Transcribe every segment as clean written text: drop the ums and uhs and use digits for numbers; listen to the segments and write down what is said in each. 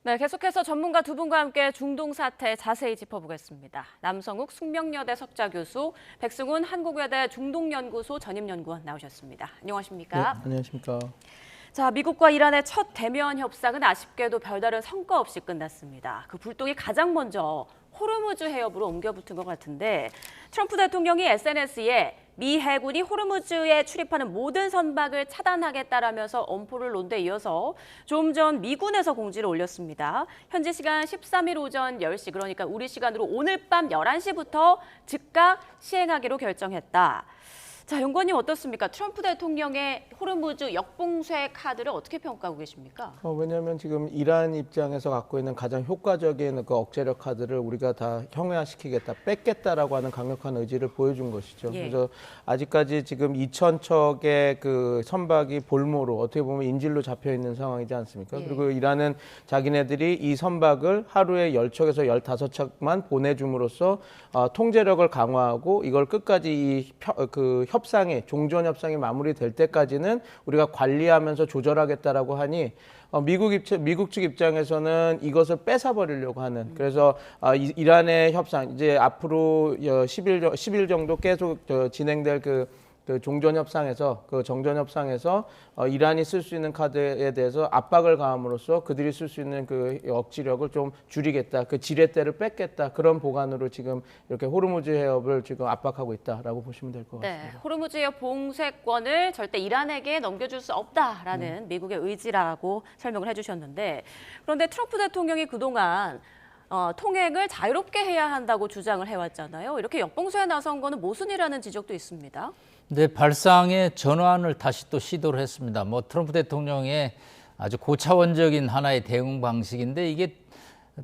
네, 계속해서 전문가 두 분과 함께 중동 사태 자세히 짚어보겠습니다. 남성욱 숙명여대 석좌교수, 백승훈 한국외대 중동연구소 전임연구원 나오셨습니다. 안녕하십니까? 네, 안녕하십니까. 자, 미국과 이란의 첫 대면 협상은 아쉽게도 별다른 성과 없이 끝났습니다. 그 불똥이 가장 먼저 호르무즈 해협으로 옮겨붙은 것 같은데 트럼프 대통령이 SNS에 미 해군이 호르무즈에 출입하는 모든 선박을 차단하겠다라면서 엄포를 놓은 데 이어서 좀 전 미군에서 공지를 올렸습니다. 현지 시간 13일 오전 10시, 그러니까 우리 시간으로 오늘 밤 11시부터 즉각 시행하기로 결정했다. 자, 연구원님 어떻습니까? 트럼프 대통령의 호르무즈 역봉쇄 카드를 어떻게 평가하고 계십니까? 왜냐하면 지금 이란 입장에서 갖고 있는 가장 효과적인 그 억제력 카드를 우리가 다 형해화시키겠다, 뺏겠다라고 하는 강력한 의지를 보여준 것이죠. 예. 그래서 아직까지 지금 2,000척의 그 선박이 볼모로 어떻게 보면 인질로 잡혀 있는 상황이지 않습니까? 예. 그리고 그리고 이란은 자기네들이 이 선박을 하루에 10척에서 15척만 보내줌으로써 통제력을 강화하고 이걸 끝까지 그 협상이 종전 협상이 마무리될 때까지는 우리가 관리하면서 조절하겠다라고 하니 미국 측 입장에서는 이것을 뺏어버리려고 하는, 그래서 이란의 협상 이제 앞으로 10일 정도 계속 진행될 그 종전 협상에서 그 정전 협상에서 이란이 쓸 수 있는 카드에 대해서 압박을 가함으로써 그들이 쓸 수 있는 그 억지력을 좀 줄이겠다, 그 지렛대를 뺏겠다, 그런 보관으로 지금 이렇게 호르무즈 해협을 지금 압박하고 있다라고 보시면 될 것 같습니다. 네, 호르무즈 해협 봉쇄권을 절대 이란에게 넘겨줄 수 없다라는 미국의 의지라고 설명을 해주셨는데, 그런데 트럼프 대통령이 그동안 통행을 자유롭게 해야 한다고 주장을 해왔잖아요. 이렇게 역봉쇄에 나선 거는 모순이라는 지적도 있습니다. 네, 발상의 전환을 다시 또 시도를 했습니다. 트럼프 대통령의 아주 고차원적인 하나의 대응 방식인데 이게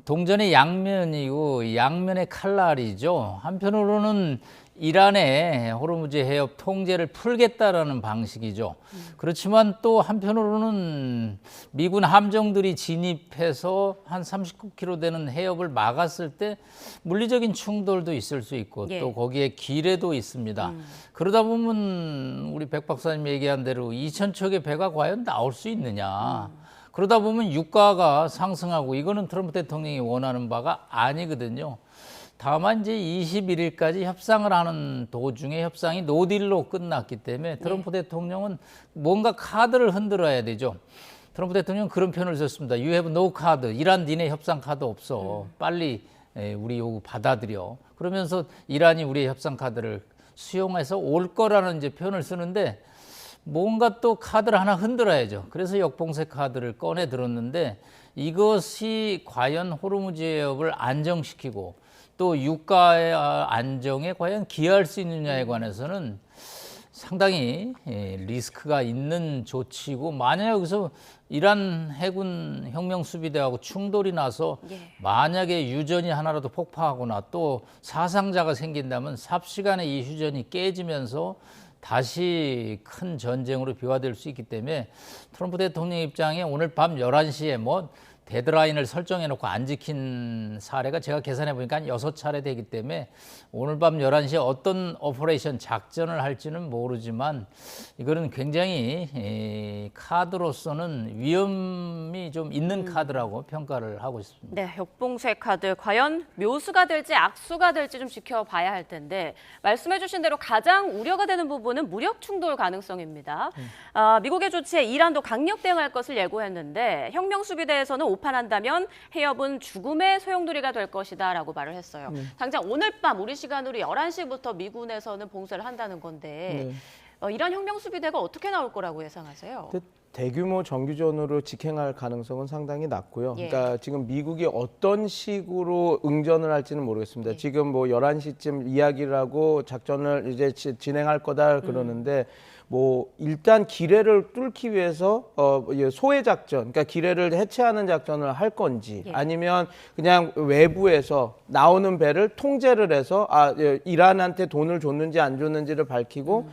동전의 양면이고 양면의 칼날이죠. 한편으로는 이란의 호르무즈 해협 통제를 풀겠다라는 방식이죠. 그렇지만 또 한편으로는 미군 함정들이 진입해서 한 39km 되는 해협을 막았을 때 물리적인 충돌도 있을 수 있고 예. 또 거기에 기뢰도 있습니다. 그러다 보면 우리 백 박사님 얘기한 대로 2,000척의 배가 과연 나올 수 있느냐. 그러다 보면 유가가 상승하고 이거는 트럼프 대통령이 원하는 바가 아니거든요. 다만 이제 21일까지 협상을 하는 도중에 협상이 노딜로 끝났기 때문에 트럼프 대통령은 뭔가 카드를 흔들어야 되죠. 트럼프 대통령은 그런 표현을 썼습니다. You have no card. 이란 니네 협상 카드 없어. 빨리 우리 요구 받아들여. 그러면서 이란이 우리의 협상 카드를 수용해서 올 거라는 이제 표현을 쓰는데 뭔가 또 카드를 하나 흔들어야죠. 그래서 역봉쇄 카드를 꺼내 들었는데 이것이 과연 호르무즈 해협을 안정시키고 또 유가의 안정에 과연 기여할 수 있느냐에 관해서는 상당히 리스크가 있는 조치고, 만약 여기서 이란 해군 혁명수비대하고 충돌이 나서 만약에 유전이 하나라도 폭파하거나 또 사상자가 생긴다면 삽시간에 이 휴전이 깨지면서 다시 큰 전쟁으로 비화될 수 있기 때문에 트럼프 대통령 입장에 오늘 밤 11시에 데드라인을 설정해놓고 안 지킨 사례가 제가 계산해 보니까 한 6차례 되기 때문에 오늘 밤 11시에 어떤 오퍼레이션 작전을 할지는 모르지만 이거는 굉장히 카드로서는 위험이 좀 있는 카드라고 평가를 하고 있습니다. 네, 역봉쇄 카드 과연 묘수가 될지 악수가 될지 좀 지켜봐야 할 텐데, 말씀해 주신 대로 가장 우려가 되는 부분은 무력 충돌 가능성입니다. 미국의 조치에 이란도 강력 대응할 것을 예고했는데 혁명수비대에서는 오판한다면 해협은 죽음의 소용돌이가 될 것이다라고 말을 했어요. 당장 오늘 밤 우리 시간으로 11시부터 미군에서는 봉쇄를 한다는 건데 이란 혁명수비대가 어떻게 나올 거라고 예상하세요? 대규모 정규전으로 직행할 가능성은 상당히 낮고요. 그러니까 지금 미국이 어떤 식으로 응전을 할지는 모르겠습니다. 지금 11시쯤 이야기를 하고 작전을 이제 진행할 거다 그러는데 일단 기뢰를 뚫기 위해서 소외 작전, 그러니까 기뢰를 해체하는 작전을 할 건지 아니면 그냥 외부에서 나오는 배를 통제를 해서 이란한테 돈을 줬는지 안 줬는지를 밝히고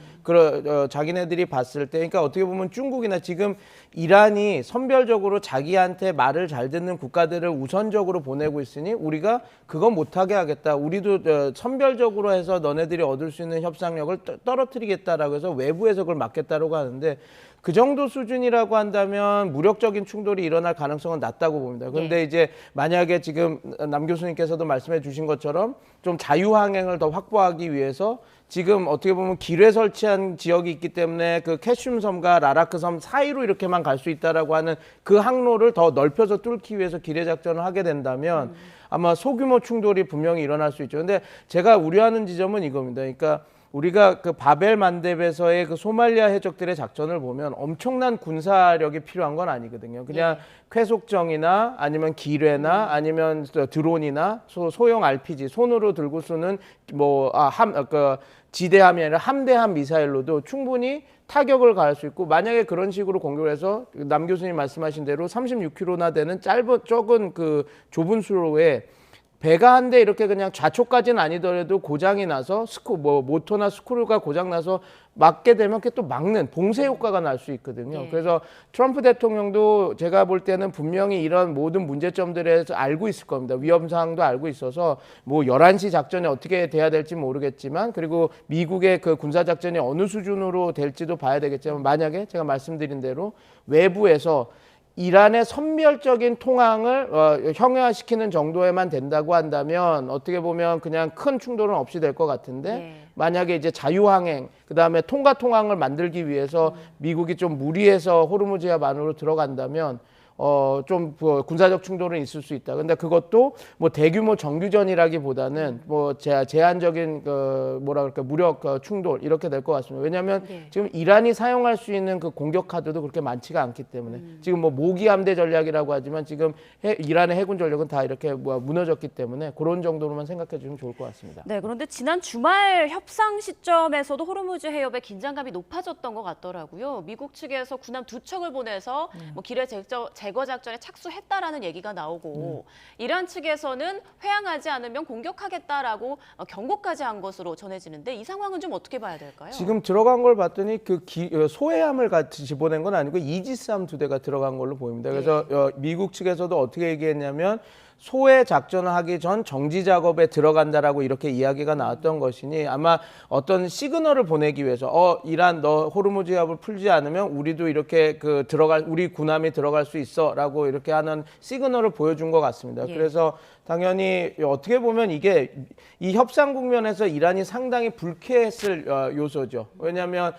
자기네들이 봤을 때, 그러니까 어떻게 보면 중국이나 지금 이란이 선별적으로 자기한테 말을 잘 듣는 국가들을 우선적으로 보내고 있으니 우리가 그거 못하게 하겠다. 우리도 선별적으로 해서 너네들이 얻을 수 있는 협상력을 떨어뜨리겠다라고 해서 외부에서 그걸 막겠다고 하는데 그 정도 수준이라고 한다면 무력적인 충돌이 일어날 가능성은 낮다고 봅니다. 그런데 이제 만약에 지금 남 교수님께서도 말씀해 주신 것처럼 좀 자유항행을 더 확보하기 위해서 지금 어떻게 보면 길에 설치한 지역이 있기 때문에 그 캐슘 섬과 라라크 섬 사이로 이렇게만 갈 수 있다라고 하는 그 항로를 더 넓혀서 뚫기 위해서 기뢰 작전을 하게 된다면 아마 소규모 충돌이 분명히 일어날 수 있죠. 근데 제가 우려하는 지점은 이겁니다. 그러니까 우리가 그 바벨 만렙에서의 그 소말리아 해적들의 작전을 보면 엄청난 군사력이 필요한 건 아니거든요. 그냥 쾌속정이나 아니면 기뢰나 아니면 드론이나 소형 RPG 손으로 들고 쏘는 지대함이 아니라 함대함 미사일로도 충분히 타격을 가할 수 있고 만약에 그런 식으로 공격을 해서 남 교수님 말씀하신 대로 36km나 되는 적은 그 좁은 수로에 배가 한 대 이렇게 그냥 좌초까지는 아니더라도 고장이 나서 모터나 스크류가 고장 나서 막게 되면 그게 또 막는 봉쇄 효과가 날 수 있거든요. 그래서 트럼프 대통령도 제가 볼 때는 분명히 이런 모든 문제점들에 대해서 알고 있을 겁니다. 위험 사항도 알고 있어서 11시 작전이 어떻게 돼야 될지 모르겠지만 그리고 미국의 그 군사 작전이 어느 수준으로 될지도 봐야 되겠지만 만약에 제가 말씀드린 대로 외부에서 이란의 선멸적인 통항을 형해화시키는 정도에만 된다고 한다면 어떻게 보면 그냥 큰 충돌은 없이 될 것 같은데 만약에 이제 자유항행 그다음에 통과통항을 만들기 위해서 미국이 좀 무리해서 호르무즈해협 안으로 들어간다면 좀 군사적 충돌은 있을 수 있다. 근데 그것도 뭐 대규모 정규전이라기보다는 뭐 제한적인 무력 충돌 이렇게 될 것 같습니다. 왜냐하면 지금 이란이 사용할 수 있는 그 공격 카드도 그렇게 많지가 않기 때문에 지금 뭐 모기 함대 전략이라고 하지만 지금 이란의 해군 전력은 다 이렇게 무너졌기 때문에 그런 정도로만 생각해 주면 좋을 것 같습니다. 네, 그런데 지난 주말 협상 시점에서도 호르무즈 해협의 긴장감이 높아졌던 것 같더라고요. 미국 측에서 군함 2척을 보내서 뭐 기뢰 제거 작전에 착수했다라는 얘기가 나오고 이란 측에서는 회항하지 않으면 공격하겠다라고 경고까지 한 것으로 전해지는데 이 상황은 좀 어떻게 봐야 될까요? 지금 들어간 걸 봤더니 소해함을 같이 집어낸 건 아니고 이지스함 2대가 들어간 걸로 보입니다. 그래서 미국 측에서도 어떻게 얘기했냐면 소해 작전을 하기 전 정지 작업에 들어간다라고 이렇게 이야기가 나왔던 것이니 아마 어떤 시그널을 보내기 위해서 이란 너 호르무즈 해협을 풀지 않으면 우리도 이렇게 우리 군함이 들어갈 수 있어라고 이렇게 하는 시그널을 보여준 것 같습니다. 그래서 당연히 어떻게 보면 이게 이 협상 국면에서 이란이 상당히 불쾌했을 요소죠. 왜냐하면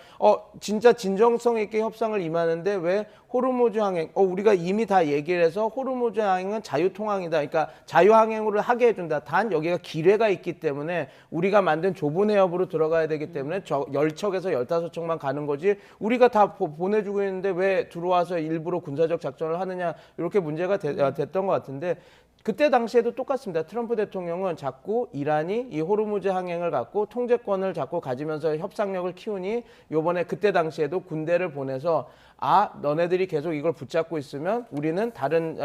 진짜 진정성 있게 협상을 임하는데 왜 호르무즈 항행 우리가 이미 다 얘기를 해서 호르무즈 항행은 자유통항이다. 그러니까 자유항행으로 하게 해준다. 단 여기가 기뢰가 있기 때문에 우리가 만든 좁은 해협으로 들어가야 되기 때문에 10척에서 15척만 가는 거지 우리가 다 보내주고 있는데 왜 들어와서 일부러 군사적 작전을 하느냐 이렇게 문제가 됐던 것 같은데 그때 당시에도 똑같습니다. 트럼프 대통령은 자꾸 이란이 이 호르무즈 항행을 갖고 통제권을 자꾸 가지면서 협상력을 키우니 요번에 그때 당시에도 군대를 보내서 너네들이 계속 이걸 붙잡고 있으면 우리는 다른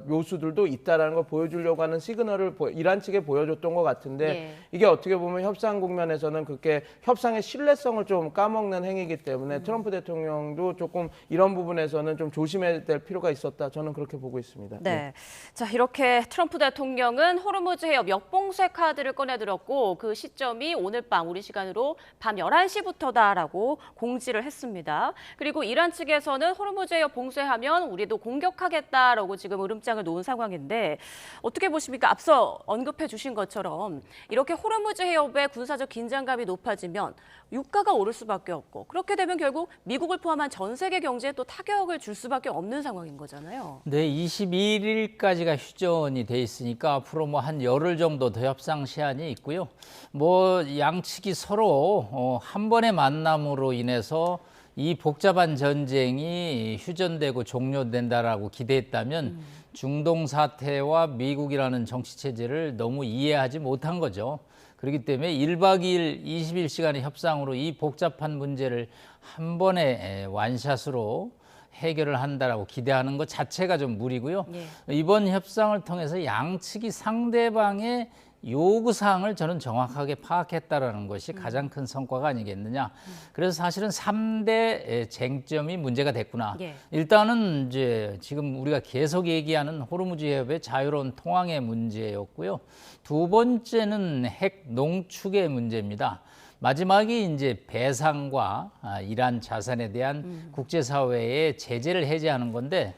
묘수들도 있다라는 걸 보여주려고 하는 시그널을 이란 측에 보여줬던 것 같은데 이게 어떻게 보면 협상 국면에서는 그렇게 협상의 신뢰성을 좀 까먹는 행위이기 때문에 트럼프 대통령도 조금 이런 부분에서는 좀 조심해야 될 필요가 있었다. 저는 그렇게 보고 있습니다. 네. 자, 이렇게 트럼프 대통령은 호르무즈 해협 역봉쇄 카드를 꺼내들었고 그 시점이 오늘 밤 우리 시간으로 밤 11시부터다라고 공지를 했습니다. 그리고 이란 측에서는 호르무즈 해협 봉쇄하면 우리도 공격하겠다라고 지금 으름장을 놓은 상황인데 어떻게 보십니까? 앞서 언급해 주신 것처럼 이렇게 호르무즈 해협의 군사적 긴장감이 높아지면 유가가 오를 수밖에 없고 그렇게 되면 결국 미국을 포함한 전 세계 경제에 또 타격을 줄 수밖에 없는 상황인 거잖아요. 네, 21일까지가 휴전이 돼 있으니까 앞으로 뭐 한 열흘 정도 더 협상 시한이 있고요. 뭐 양측이 서로 한 번의 만남으로 인해서 이 복잡한 전쟁이 휴전되고 종료된다라고 기대했다면 중동 사태와 미국이라는 정치 체제를 너무 이해하지 못한 거죠. 그렇기 때문에 1박 2일 21시간의 협상으로 이 복잡한 문제를 한 번에 완샷으로 해결을 한다라고 기대하는 것 자체가 좀 무리고요. 이번 협상을 통해서 양측이 상대방의 요구사항을 저는 정확하게 파악했다라는 것이 가장 큰 성과가 아니겠느냐. 그래서 사실은 3대 쟁점이 문제가 됐구나. 일단은 이제 지금 우리가 계속 얘기하는 호르무즈 해협의 자유로운 통항의 문제였고요. 두 번째는 핵 농축의 문제입니다. 마지막이 이제 배상과 이란 자산에 대한 국제사회의 제재를 해제하는 건데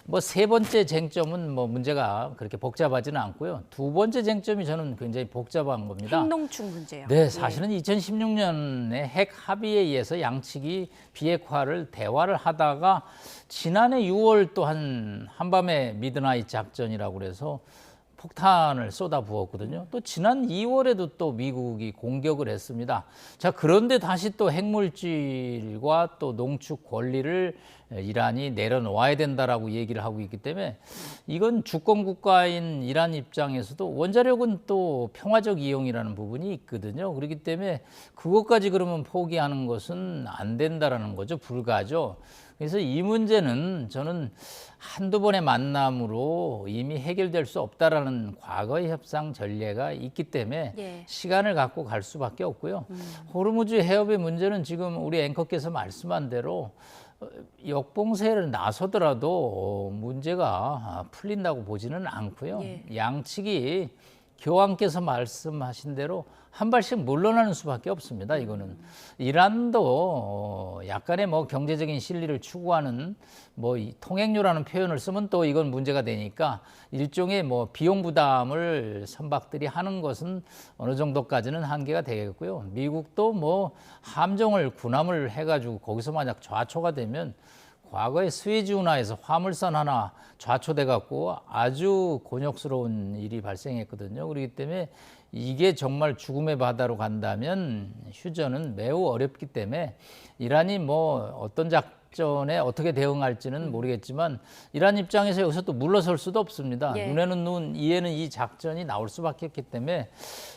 뭐 세 번째 쟁점은 뭐 문제가 그렇게 복잡하지는 않고요. 두 번째 쟁점이 저는 굉장히 복잡한 겁니다. 핵농축 문제요. 네, 사실은 2016년에 핵 합의에 의해서 양측이 비핵화를 대화를 하다가 지난해 6월 또 한밤의 미드나잇 작전이라고 그래서 폭탄을 쏟아 부었거든요. 또 지난 2월에도 또 미국이 공격을 했습니다. 자, 그런데 다시 또 핵물질과 또 농축 권리를 이란이 내려놓아야 된다라고 얘기를 하고 있기 때문에 이건 주권 국가인 이란 입장에서도 원자력은 또 평화적 이용이라는 부분이 있거든요. 그렇기 때문에 그것까지 그러면 포기하는 것은 안 된다라는 거죠. 불가죠. 그래서 이 문제는 저는 한두 번의 만남으로 이미 해결될 수 없다라는 과거의 협상 전례가 있기 때문에 예. 시간을 갖고 갈 수밖에 없고요. 호르무즈 해협의 문제는 지금 우리 앵커께서 말씀한 대로 역봉쇄를 나서더라도 문제가 풀린다고 보지는 않고요. 예. 양측이 교황께서 말씀하신 대로 한 발씩 물러나는 수밖에 없습니다. 이거는 이란도 약간의 뭐 경제적인 실리를 추구하는 뭐 이 통행료라는 표현을 쓰면 또 이건 문제가 되니까 일종의 뭐 비용 부담을 선박들이 하는 것은 어느 정도까지는 한계가 되겠고요. 미국도 뭐 함정을 군함을 해가지고 거기서 만약 좌초가 되면 과거에 스웨즈 운하에서 화물선 하나 좌초돼 갖고 아주 곤욕스러운 일이 발생했거든요. 그렇기 때문에 이게 정말 죽음의 바다로 간다면 휴전은 매우 어렵기 때문에 이란이 뭐 어떤 작전에 어떻게 대응할지는 모르겠지만 이란 입장에서 여기서 또 물러설 수도 없습니다. 예. 눈에는 눈, 이에는 이 작전이 나올 수밖에 없기 때문에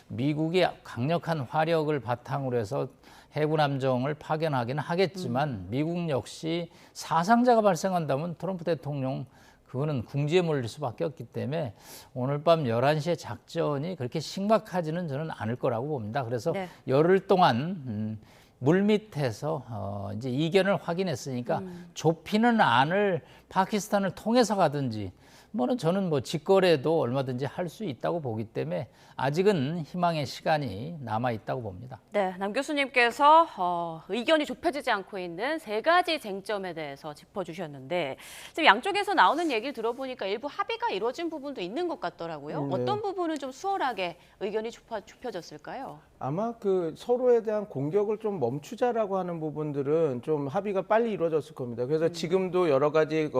미국이 강력한 화력을 바탕으로 해서 해군 함정을 파견하기는 하겠지만 미국 역시 사상자가 발생한다면 트럼프 대통령 그거는 궁지에 몰릴 수밖에 없기 때문에 오늘 밤 11시에 작전이 그렇게 심각하지는 저는 않을 거라고 봅니다. 그래서 네. 열흘 동안 물밑에서 이제 이견을 확인했으니까 좁히는 안을 파키스탄을 통해서 가든지 뭐는 저는 뭐 직거래도 얼마든지 할 수 있다고 보기 때문에 아직은 희망의 시간이 남아 있다고 봅니다. 네, 남 교수님께서 의견이 좁혀지지 않고 있는 세 가지 쟁점에 대해서 짚어주셨는데 지금 양쪽에서 나오는 얘기를 들어보니까 일부 합의가 이루어진 부분도 있는 것 같더라고요. 네. 어떤 부분은 좀 수월하게 의견이 좁혀졌을까요? 아마 그 서로에 대한 공격을 좀 멈추자라고 하는 부분들은 좀 합의가 빨리 이루어졌을 겁니다. 그래서 지금도 여러 가지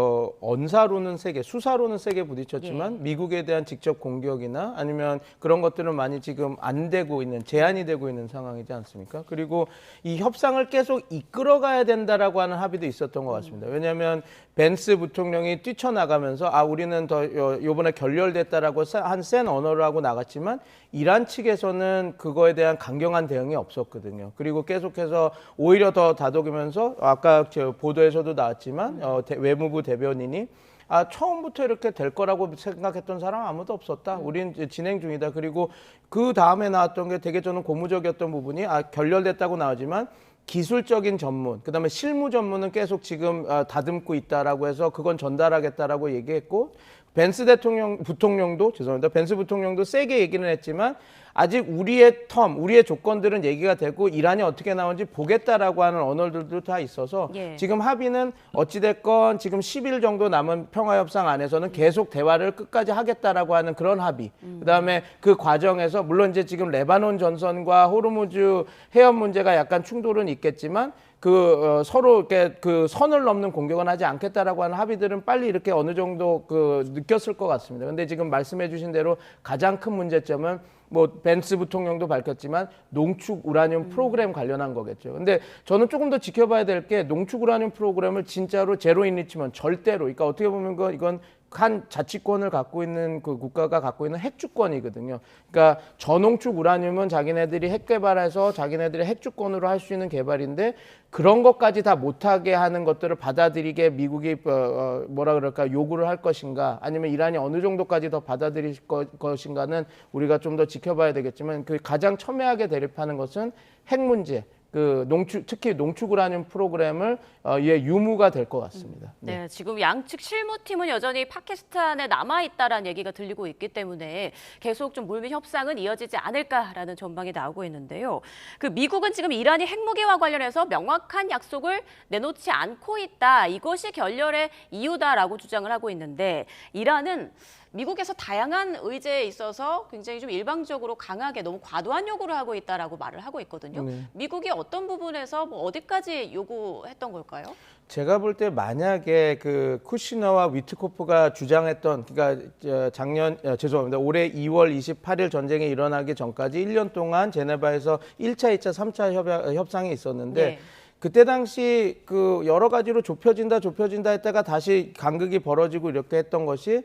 언사로는 세게, 수사로는 세게 부딪혔지만 미국에 대한 직접 공격이나 아니면 그런 것들은 많이 지금 안 되고 있는, 제한이 되고 있는 상황이지 않습니까? 그리고 이 협상을 계속 이끌어가야 된다라고 하는 합의도 있었던 것 같습니다. 왜냐하면 벤스 부통령이 뛰쳐나가면서 우리는 더 이번에 결렬됐다라고 한 센 언어를 하고 나갔지만 이란 측에서는 그거에 대한 강경한 대응이 없었거든요. 그리고 계속해서 오히려 더 다독이면서 아까 저 보도에서도 나왔지만 외무부 대변인이 처음부터 이렇게 될 거라고 생각했던 사람 아무도 없었다. 우린 이제 진행 중이다. 그리고 그 다음에 나왔던 게 되게 저는 고무적이었던 부분이 결렬됐다고 나오지만 기술적인 전문, 그다음에 실무 전문은 계속 지금 다듬고 있다라고 해서 그건 전달하겠다라고 얘기했고 벤스 부통령도 벤스 부통령도 세게 얘기는 했지만 아직 우리의 우리의 조건들은 얘기가 되고 이란이 어떻게 나오는지 보겠다라고 하는 언어들도 다 있어서 예. 지금 합의는 어찌됐건 지금 10일 정도 남은 평화협상 안에서는 계속 대화를 끝까지 하겠다라고 하는 그런 합의. 그다음에 그 과정에서 물론 이제 지금 레바논 전선과 호르무즈 해협 문제가 약간 충돌은 있겠지만 서로 이렇게 그 선을 넘는 공격은 하지 않겠다라고 하는 합의들은 빨리 이렇게 어느 정도 느꼈을 것 같습니다. 근데 지금 말씀해주신 대로 가장 큰 문제점은 뭐 벤스 부통령도 밝혔지만 농축 우라늄 프로그램 관련한 거겠죠. 근데 저는 조금 더 지켜봐야 될 게 농축 우라늄 프로그램을 진짜로 제로 인리치먼트 절대로, 그러니까 어떻게 보면 이건 한 자치권을 갖고 있는 그 국가가 갖고 있는 핵 주권이거든요. 그러니까 저농축 우라늄은 자기네들이 핵 개발해서 자기네들의 핵 주권으로 할 수 있는 개발인데 그런 것까지 다 못하게 하는 것들을 받아들이게 미국이 요구를 할 것인가, 아니면 이란이 어느 정도까지 더 받아들일 것인가는 우리가 좀 더 지켜봐야 되겠지만 그 가장 첨예하게 대립하는 것은 핵 문제. 그 특히 농축 우라늄 프로그램을 유무가 될 것 같습니다. 네, 지금 양측 실무팀은 여전히 파키스탄에 남아 있다라는 얘기가 들리고 있기 때문에 계속 좀 물밑 협상은 이어지지 않을까라는 전망이 나오고 있는데요. 그 미국은 지금 이란이 핵무기와 관련해서 명확한 약속을 내놓지 않고 있다. 이것이 결렬의 이유다라고 주장을 하고 있는데 이란은 미국에서 다양한 의제에 있어서 굉장히 좀 일방적으로 강하게 너무 과도한 요구를 하고 있다라고 말을 하고 있거든요. 네. 미국이 어떤 부분에서 뭐 어디까지 요구했던 걸까요? 제가 볼 때 만약에 그 쿠시너와 위트코프가 주장했던 그러니까 죄송합니다. 올해 2월 28일 전쟁이 일어나기 전까지 1년 동안 제네바에서 1차, 2차, 3차 협상이 있었는데 네. 그때 당시 그 여러 가지로 좁혀진다 했다가 다시 간극이 벌어지고 이렇게 했던 것이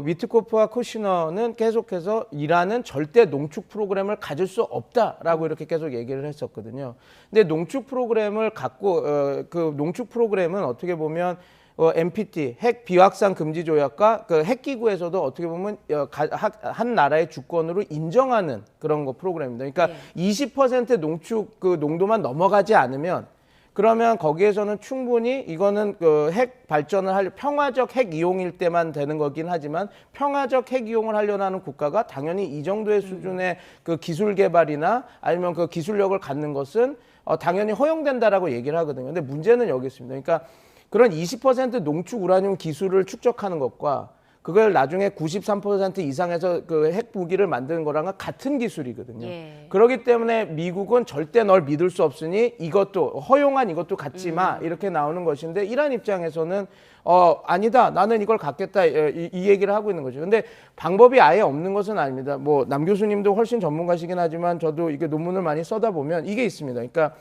위트코프와 쿠시너는 계속해서 이란은 절대 농축 프로그램을 가질 수 없다라고 이렇게 계속 얘기를 했었거든요. 근데 농축 프로그램을 갖고 그 농축 프로그램은 어떻게 보면 NPT 핵 비확산 금지 조약과 그 핵기구에서도 어떻게 보면 한 나라의 주권으로 인정하는 그런 거 프로그램입니다. 그러니까 20% 농축 그 농도만 넘어가지 않으면 그러면 거기에서는 충분히 이거는 그 핵 발전을 할 평화적 핵 이용일 때만 되는 거긴 하지만 평화적 핵 이용을 하려는 하는 국가가 당연히 이 정도의 수준의 그 기술 개발이나 아니면 그 기술력을 갖는 것은 당연히 허용된다라고 얘기를 하거든요. 근데 문제는 여기 있습니다. 그러니까 그런 20% 농축 우라늄 기술을 축적하는 것과 그걸 나중에 93% 이상에서 그 핵 무기를 만드는 거랑은 같은 기술이거든요. 예. 그렇기 때문에 미국은 절대 널 믿을 수 없으니 이것도 허용한 이것도 갖지 마 이렇게 나오는 것인데 이란 입장에서는 아니다 나는 이걸 갖겠다 이 얘기를 하고 있는 거죠. 근데 방법이 아예 없는 것은 아닙니다. 뭐 남 교수님도 훨씬 전문가시긴 하지만 저도 이게 논문을 많이 써다 보면 이게 있습니다. 그러니까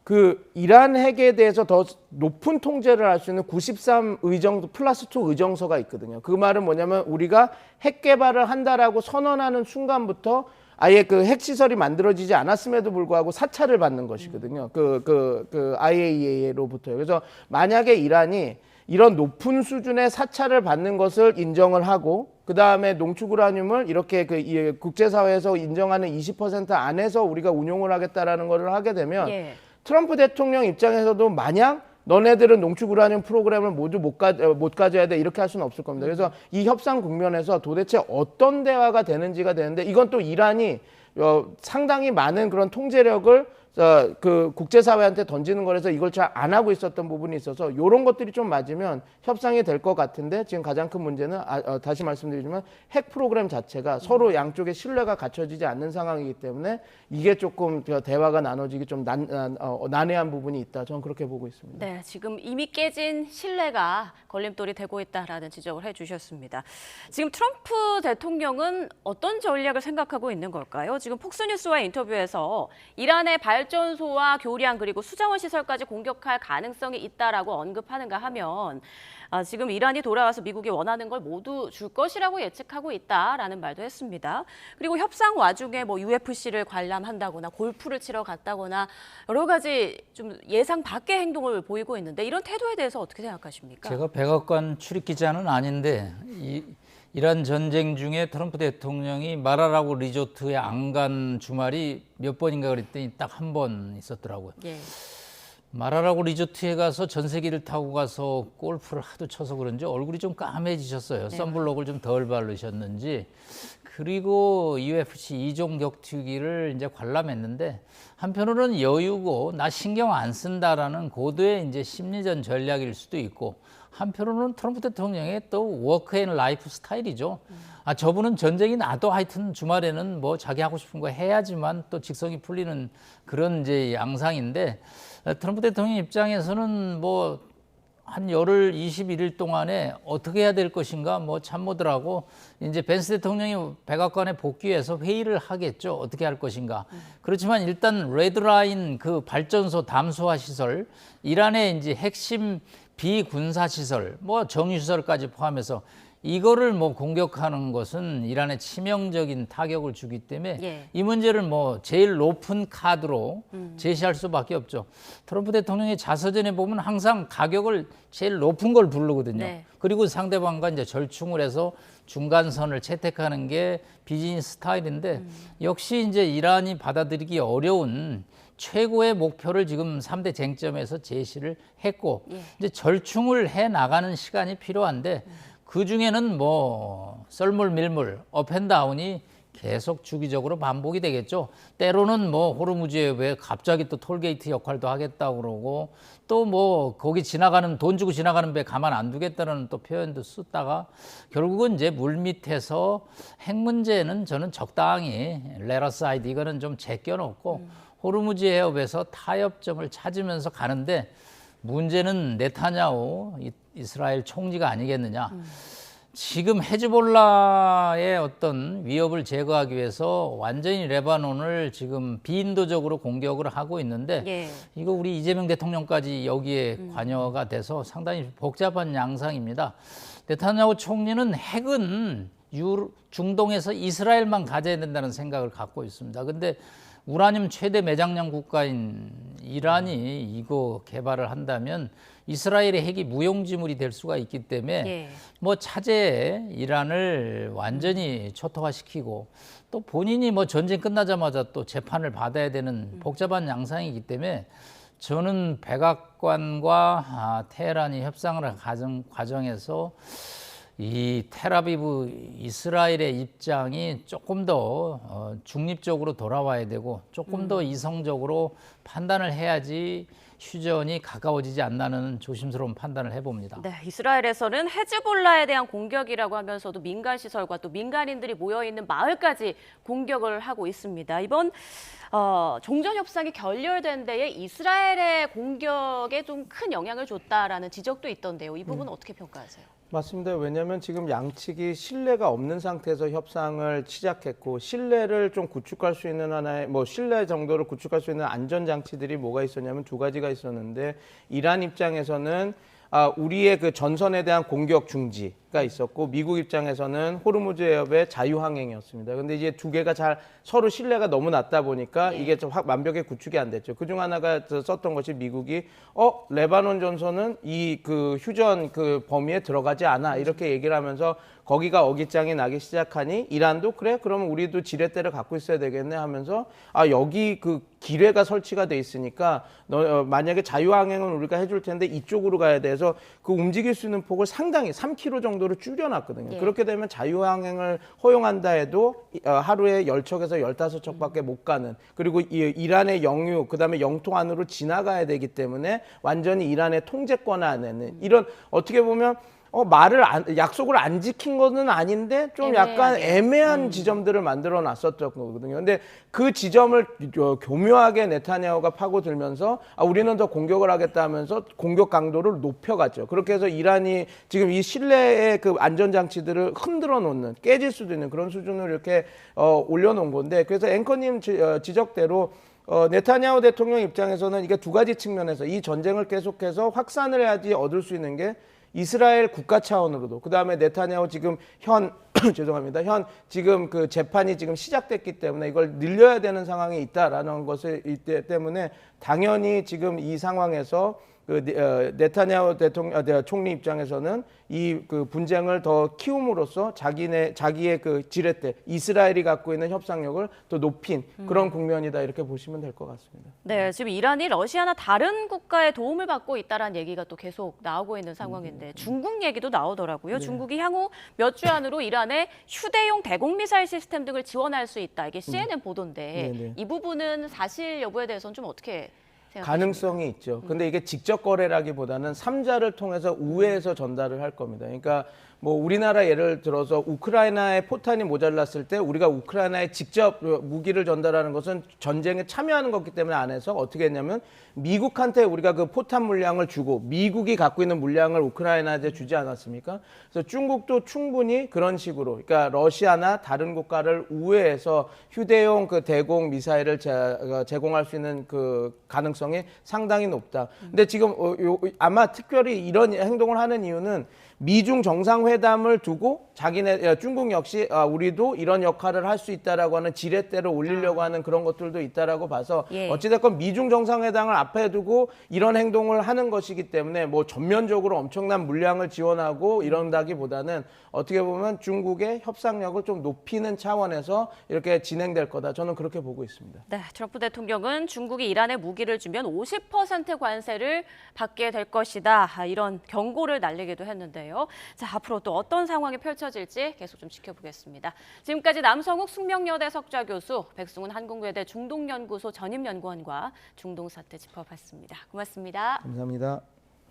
그 이란 핵에 대해서 더 높은 통제를 할 수 있는 93 의정 플러스 2 의정서가 있거든요. 그 말은 뭐냐면 우리가 핵 개발을 한다라고 선언하는 순간부터 아예 그 핵시설이 만들어지지 않았음에도 불구하고 사찰을 받는 것이거든요. 그 IAEA로부터요. 그래서 만약에 이란이 이런 높은 수준의 사찰을 받는 것을 인정을 하고 그 다음에 농축 우라늄을 이렇게 그 국제사회에서 인정하는 20% 안에서 우리가 운용을 하겠다라는 것을 하게 되면 예. 트럼프 대통령 입장에서도 마냥 너네들은 농축 우라늄 프로그램을 모두 못 가져야 돼 이렇게 할 수는 없을 겁니다. 그래서 이 협상 국면에서 도대체 어떤 대화가 되는지가 되는데 이건 또 이란이 상당히 많은 그런 통제력을 그 국제사회한테 던지는 거라서 이걸 잘 안 하고 있었던 부분이 있어서 이런 것들이 좀 맞으면 협상이 될 것 같은데 지금 가장 큰 문제는 다시 말씀드리지만 핵 프로그램 자체가 서로 양쪽의 신뢰가 갖춰지지 않는 상황이기 때문에 이게 조금 대화가 나눠지기 좀 난해한 부분이 있다. 저는 그렇게 보고 있습니다. 네, 지금 이미 깨진 신뢰가 걸림돌이 되고 있다라는 지적을 해주셨습니다. 지금 트럼프 대통령은 어떤 전략을 생각하고 있는 걸까요? 지금 폭스뉴스와 인터뷰에서 이란의 발전소와 교량 그리고 수자원 시설까지 공격할 가능성이 있다라고 언급하는가 하면 지금 이란이 돌아와서 미국이 원하는 걸 모두 줄 것이라고 예측하고 있다라는 말도 했습니다. 그리고 협상 와중에 뭐 UFC를 관람한다거나 골프를 치러 갔다거나 여러 가지 좀 예상 밖의 행동을 보이고 있는데 이런 태도에 대해서 어떻게 생각하십니까? 제가 백악관 출입 기자는 아닌데 이란 전쟁 중에 트럼프 대통령이 마라라고 리조트에 안 간 주말이 몇 번인가 그랬더니 딱 한 번 있었더라고요. 예. 마라라고 리조트에 가서 전세기를 타고 가서 골프를 하도 쳐서 그런지 얼굴이 좀 까매지셨어요. 네. 선블록을 좀 덜 바르셨는지. 그리고 UFC 2종 격투기를 이제 관람했는데 한편으로는 여유고 나 신경 안 쓴다라는 고도의 이제 심리전 전략일 수도 있고 한편으로는 트럼프 대통령의 또 워크 앤 라이프 스타일이죠. 저분은 전쟁이 나도 하여튼 주말에는 뭐 자기 하고 싶은 거 해야지만 또 직성이 풀리는 그런 이제 양상인데 트럼프 대통령 입장에서는 뭐 한 열흘 21일 동안에 어떻게 해야 될 것인가 뭐 참모들하고 이제 벤스 대통령이 백악관에 복귀해서 회의를 하겠죠. 어떻게 할 것인가. 그렇지만 일단 레드라인 그 발전소 담수화 시설, 이란의 이제 핵심 비군사 시설, 뭐 정유 시설까지 포함해서 이거를 뭐 공격하는 것은 이란에 치명적인 타격을 주기 때문에 예. 이 문제를 뭐 제일 높은 카드로 제시할 수밖에 없죠. 트럼프 대통령의 자서전에 보면 항상 가격을 제일 높은 걸 부르거든요. 네. 그리고 상대방과 이제 절충을 해서 중간선을 채택하는 게 비즈니스 스타일인데 역시 이제 이란이 받아들이기 어려운 최고의 목표를 지금 3대 쟁점에서 제시를 했고 예. 이제 절충을 해 나가는 시간이 필요한데 그 중에는 뭐 썰물 밀물 업앤다운이 계속 주기적으로 반복이 되겠죠. 때로는 뭐 호르무즈에 왜 갑자기 또 톨게이트 역할도 하겠다고 그러고 또 뭐 거기 지나가는 돈 주고 지나가는 배 가만 안 두겠다는 또 표현도 쓰다가 결국은 이제 물 밑에서 핵 문제는 저는 적당히 레러사이드 이거는 좀 제껴놓고 호르무즈 해협에서 타협점을 찾으면서 가는데 문제는 네타냐후 이스라엘 총리가 아니겠느냐. 지금 헤즈볼라의 어떤 위협을 제거하기 위해서 완전히 레바논을 지금 비인도적으로 공격을 하고 있는데 예. 이거 우리 이재명 대통령까지 여기에 관여가 돼서 상당히 복잡한 양상입니다. 네타냐후 총리는 핵은 중동에서 이스라엘만 가져야 된다는 생각을 갖고 있습니다. 근데 우라늄 최대 매장량 국가인 이란이 이거 개발을 한다면 이스라엘의 핵이 무용지물이 될 수가 있기 때문에 예. 뭐 차제에 이란을 완전히 초토화시키고 또 본인이 뭐 전쟁 끝나자마자 또 재판을 받아야 되는 복잡한 양상이기 때문에 저는 백악관과 테헤란이 협상을 하는 과정에서 이 텔아비브 이스라엘의 입장이 조금 더 중립적으로 돌아와야 되고 조금 더 이성적으로 판단을 해야지 휴전이 가까워지지 않나는 조심스러운 판단을 해봅니다. 네, 이스라엘에서는 헤즈볼라에 대한 공격이라고 하면서도 민간 시설과 또 민간인들이 모여 있는 마을까지 공격을 하고 있습니다. 이번 종전 협상이 결렬된 데에 이스라엘의 공격에 좀 큰 영향을 줬다라는 지적도 있던데요. 이 부분은 어떻게 평가하세요? 맞습니다. 왜냐하면 지금 양측이 신뢰가 없는 상태에서 협상을 시작했고 신뢰를 좀 구축할 수 있는 하나의 신뢰 정도를 구축할 수 있는 안전 장치들이 뭐가 있었냐면 두 가지가 있었는데 이란 입장에서는 우리의 그 전선에 대한 공격 중지가 있었고 미국 입장에서는 호르무즈 해협의 자유항행이었습니다. 근데 이제 두 개가 잘 서로 신뢰가 너무 낮다 보니까 이게 좀 완벽히 구축이 안 됐죠. 그중 하나가 썼던 것이 미국이 레바논 전선은 이 그 휴전 그 범위에 들어가지 않아 이렇게 얘기를 하면서 거기가 어깃장이 나기 시작하니 이란도 그래 그러면 우리도 지렛대를 갖고 있어야 되겠네 하면서 여기 그 기뢰가 설치가 돼 있으니까 만약에 자유항행은 우리가 해줄 텐데 이쪽으로 가야 돼서 그 움직일 수 있는 폭을 상당히 3km 정도로 줄여놨거든요. 예. 그렇게 되면 자유항행을 허용한다 해도 하루에 10척에서 15척밖에 못 가는 그리고 이란의 영유 그다음에 영토 안으로 지나가야 되기 때문에 완전히 이란의 통제권 안에는 이런 어떻게 보면 약속을 안 지킨 거는 아닌데 좀 약간 애매한 지점들을 만들어 놨었던 거거든요. 근데 그 지점을 교묘하게 네타냐후가 파고들면서 우리는 더 공격을 하겠다 하면서 공격 강도를 높여갔죠. 그렇게 해서 이란이 지금 이 신뢰의 그 안전장치들을 흔들어 놓는 깨질 수도 있는 그런 수준으로 이렇게 올려놓은 건데 그래서 앵커님 지적대로 네타냐후 대통령 입장에서는 이게 두 가지 측면에서 이 전쟁을 계속해서 확산을 해야지 얻을 수 있는 게 이스라엘 국가 차원으로도 그다음에 네타냐후 지금 죄송합니다. 지금 그 재판이 지금 시작됐기 때문에 이걸 늘려야 되는 상황에 있다라는 것을 때문에 당연히 지금 이 상황에서 그 네타냐후 총리 입장에서는 이 그 분쟁을 더 키움으로써 자기의 그 지렛대 이스라엘이 갖고 있는 협상력을 더 높인 그런 국면이다 이렇게 보시면 될 것 같습니다. 네, 지금 이란이 러시아나 다른 국가의 도움을 받고 있다는 얘기가 또 계속 나오고 있는 상황인데 중국 얘기도 나오더라고요. 중국이 향후 몇 주 안으로 이란의 휴대용 대공미사일 시스템 등을 지원할 수 있다. 이게 CNN 보도인데 이 부분은 사실 여부에 대해서는 좀 어떻게 가능성이 있죠. 근데 이게 직접 거래라기보다는 삼자를 통해서 우회해서 전달을 할 겁니다. 그러니까 뭐 우리나라 예를 들어서 우크라이나에 포탄이 모자랐을 때 우리가 우크라이나에 직접 무기를 전달하는 것은 전쟁에 참여하는 거기 때문에 안 해서 어떻게 했냐면 미국한테 우리가 그 포탄 물량을 주고 미국이 갖고 있는 물량을 우크라이나한테 주지 않았습니까? 그래서 중국도 충분히 그런 식으로 그러니까 러시아나 다른 국가를 우회해서 휴대용 그 대공 미사일을 제공할 수 있는 그 가능성이 상당히 높다. 근데 지금 아마 특별히 이런 행동을 하는 이유는 미중 정상회담을 두고 중국 역시 우리도 이런 역할을 할 수 있다라고 하는 지렛대를 올리려고 하는 그런 것들도 있다라고 봐서 예. 어찌됐건 미중 정상회담을 앞에 두고 이런 행동을 하는 것이기 때문에 뭐 전면적으로 엄청난 물량을 지원하고 이런다기보다는 어떻게 보면 중국의 협상력을 좀 높이는 차원에서 이렇게 진행될 거다. 저는 그렇게 보고 있습니다. 네, 트럼프 대통령은 중국이 이란에 무기를 주면 50% 관세를 받게 될 것이다. 이런 경고를 날리기도 했는데요. 자, 앞으로 또 어떤 상황이 펼쳐질지 계속 좀 지켜보겠습니다. 지금까지 남성욱 숙명여대 석좌 교수, 백승훈 한국외대 중동연구소 전임연구원과 중동 사태 짚어봤습니다. 고맙습니다. 감사합니다.